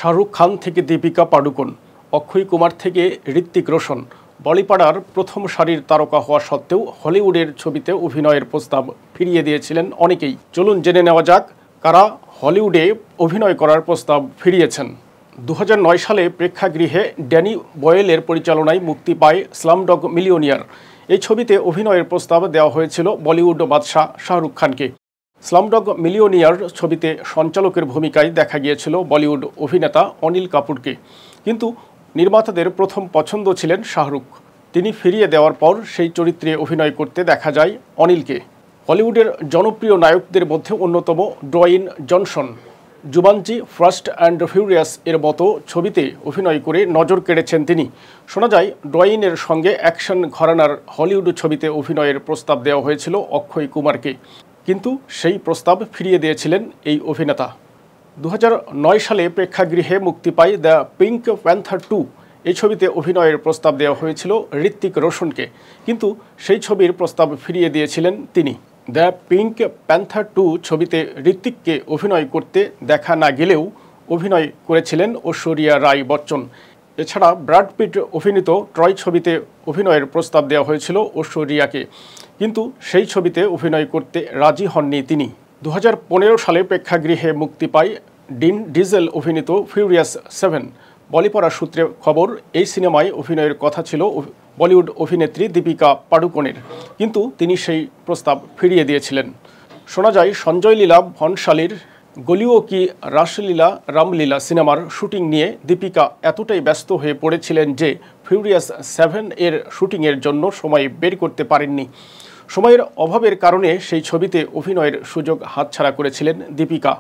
শাহরুখ খান থেকে দীপিকা পাডুকোন, অক্ষয় কুমার থেকে ঋত্বিক রোশন বলিপাড়ার প্রথম সারির তারকা হওয়া সত্ত্বেও হলিউডের ছবিতে অভিনয়ের প্রস্তাব ফিরিয়ে দিয়েছিলেন অনেকেই। চলুন জেনে নেওয়া যাক কারা হলিউডে অভিনয় করার প্রস্তাব ফিরিয়েছেন। 2009 সালে প্রেক্ষাগৃহে ড্যানি বয়েলের পরিচালনায় মুক্তি পায় স্লামডগ মিলিয়নিয়ার। এই ছবিতে অভিনয়ের প্রস্তাব দেওয়া হয়েছিল বলিউড বাদশা শাহরুখ খানকে। স্লামডগ মিলিয়নিয়ার ছবিতে সঞ্চালকের ভূমিকায় দেখা গিয়েছিল বলিউড অভিনেতা অনিল কাপুরকে, কিন্তু নির্মাতাদের প্রথম পছন্দ ছিলেন শাহরুখ। তিনি ফিরিয়ে দেওয়ার পর সেই চরিত্রে অভিনয় করতে দেখা যায় অনিলকে। হলিউডের জনপ্রিয় নায়কদের মধ্যে অন্যতম Dwayne Johnson. Jumanji, Fast and Furious এর মতো ছবিতে অভিনয় করে নজর কেড়েছেন তিনি। শোনা যায় ডোয়াইনের সঙ্গে অ্যাকশন ঘরানার হলিউড ছবিতে অভিনয়ের প্রস্তাব দেওয়া হয়েছিল অক্ষয় কুমারকে, কিন্তু সেই প্রস্তাব ফিরিয়ে দিয়েছিলেন এই অভিনেতা। 2009 সালে প্রেক্ষাগৃহে মুক্তি পায় দ্য পিঙ্ক প্যান্থার 2। এই ছবিতে অভিনয়ের প্রস্তাব দেওয়া হয়েছিল ঋত্বিক রোশনকে, কিন্তু সেই ছবির প্রস্তাব ফিরিয়ে দিয়েছিলেন তিনি। দ্য পিঙ্ক প্যান্থার 2 ছবিতে ঋত্বিককে অভিনয় করতে দেখা না গেলেও অভিনয় করেছিলেন ঐশ্বরিয়া রায় বচ্চন। এছাড়া ব্র্যাড পিট অভিনীত ট্রয় ছবিতে অভিনয়ের প্রস্তাব দেওয়া হয়েছিল ঐশ্বরিয়াকে, কিন্তু সেই ছবিতে অভিনয় করতে রাজি হননি তিনি। 2015 সালে প্রেক্ষাগৃহে মুক্তি পায় ডিন ডিজেল অভিনীত ফিউরিয়াস 7। বলিপাড়া সূত্রে খবর, এই সিনেমায় অভিনয়ের কথা ছিল বলিউড অভিনেত্রী দীপিকা পাডুকোনের, কিন্তু তিনি সেই প্রস্তাব ফিরিয়ে দিয়েছিলেন। শোনা যায় সঞ্জয় লীলা ভনশালীর গলিও কি রাসলীলা রামলীলা সিনেমার শুটিং নিয়ে দীপিকা এতটাই ব্যস্ত হয়ে পড়েছিলেন যে ফিউরিয়াস 7 এর শুটিংয়ের জন্য সময় বের করতে পারেননি। সময়ের অভাবের কারণে সেই ছবিতে অভিনয়ের সুযোগ হাতছাড়া করেছিলেন দীপিকা।